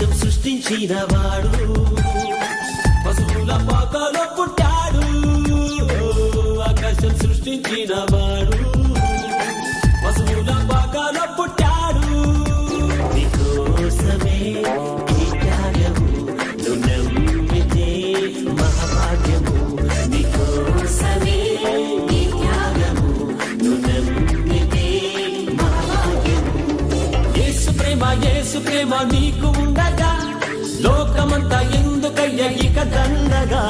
ఆకాశం సృష్టించిన వాడు పశువుల పాకలో పుట్టాడు. ఆకాశం సృష్టించిన వాడు పశువుల పాకలో పుట్టాడు. నీకోసమే ఈ త్యాగము, నువ్వు నమ్మితే మహాభాగ్యము. నీకోసమే ఈ త్యాగము, నువ్వు నమ్మితే మహాభాగ్యము. యేసు ప్రేమ నీకు ఉండగా లోకమంతా ఎందుకయ్య ఇక దండగా.